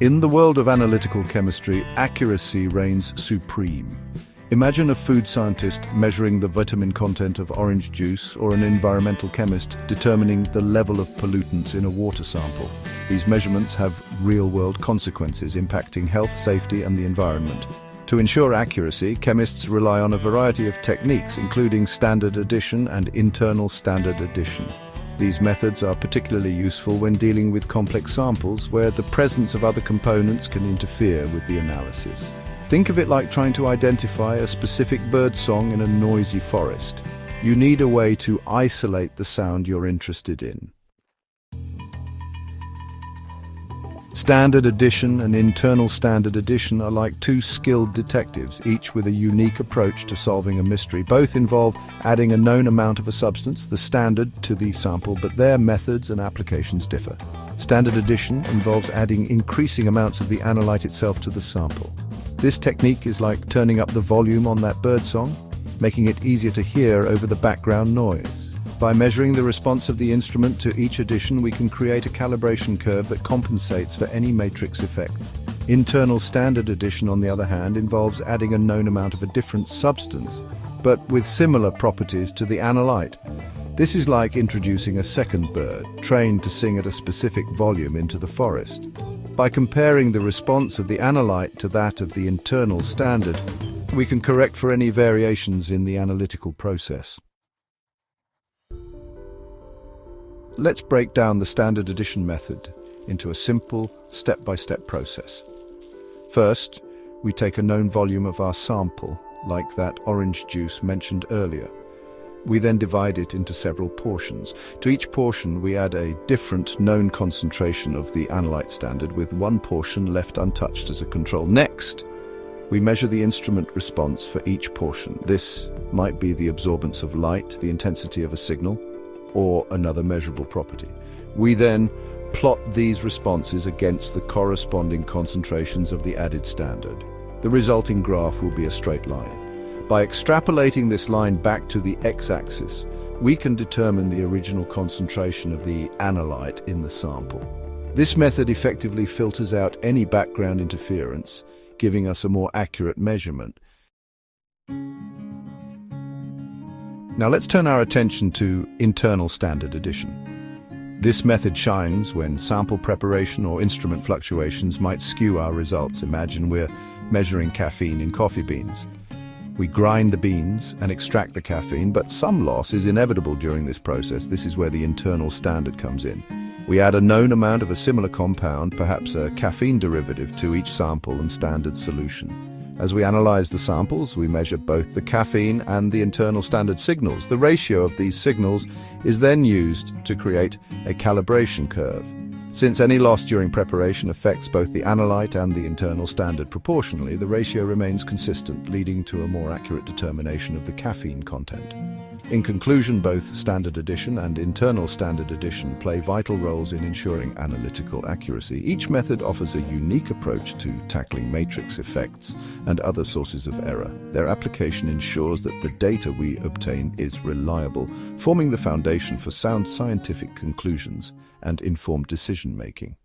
In the world of analytical chemistry, accuracy reigns supreme. Imagine a food scientist measuring the vitamin content of orange juice or an environmental chemist determining the level of pollutants in a water sample. These measurements have real-world consequences impacting health, safety, and the environment. To ensure accuracy, chemists rely on a variety of techniques, including standard addition and internal standard addition. These methods are particularly useful when dealing with complex samples where the presence of other components can interfere with the analysis. Think of it like trying to identify a specific bird song in a noisy forest. You need a way to isolate the sound you're interested in. Standard addition and internal standard addition are like two skilled detectives, each with a unique approach to solving a mystery. Both involve adding a known amount of a substance, the standard, to the sample, but their methods and applications differ. Standard addition involves adding increasing amounts of the analyte itself to the sample. This technique is like turning up the volume on that bird song, making it easier to hear over the background noise. By measuring the response of the instrument to each addition, we can create a calibration curve that compensates for any matrix effect. Internal standard addition, on the other hand, involves adding a known amount of a different substance, but with similar properties to the analyte. This is like introducing a second bird, trained to sing at a specific volume, into the forest. By comparing the response of the analyte to that of the internal standard, we can correct for any variations in the analytical process. Let's break down the standard addition method into a simple, step-by-step process. First, we take a known volume of our sample, like that orange juice mentioned earlier. We then divide it into several portions. To each portion, we add a different known concentration of the analyte standard, with one portion left untouched as a control. Next, we measure the instrument response for each portion. This might be the absorbance of light, the intensity of a signal, or another measurable property. We then plot these responses against the corresponding concentrations of the added standard. The resulting graph will be a straight line. By extrapolating this line back to the x-axis, we can determine the original concentration of the analyte in the sample. This method effectively filters out any background interference, giving us a more accurate measurement. Now let's turn our attention to internal standard addition. This method shines when sample preparation or instrument fluctuations might skew our results. Imagine we're measuring caffeine in coffee beans. We grind the beans and extract the caffeine, but some loss is inevitable during this process. This is where the internal standard comes in. We add a known amount of a similar compound, perhaps a caffeine derivative, to each sample and standard solution. As we analyze the samples, we measure both the caffeine and the internal standard signals. The ratio of these signals is then used to create a calibration curve. Since any loss during preparation affects both the analyte and the internal standard proportionally, the ratio remains consistent, leading to a more accurate determination of the caffeine content. In conclusion, both standard addition and internal standard addition play vital roles in ensuring analytical accuracy. Each method offers a unique approach to tackling matrix effects and other sources of error. Their application ensures that the data we obtain is reliable, forming the foundation for sound scientific conclusions and informed decision-making.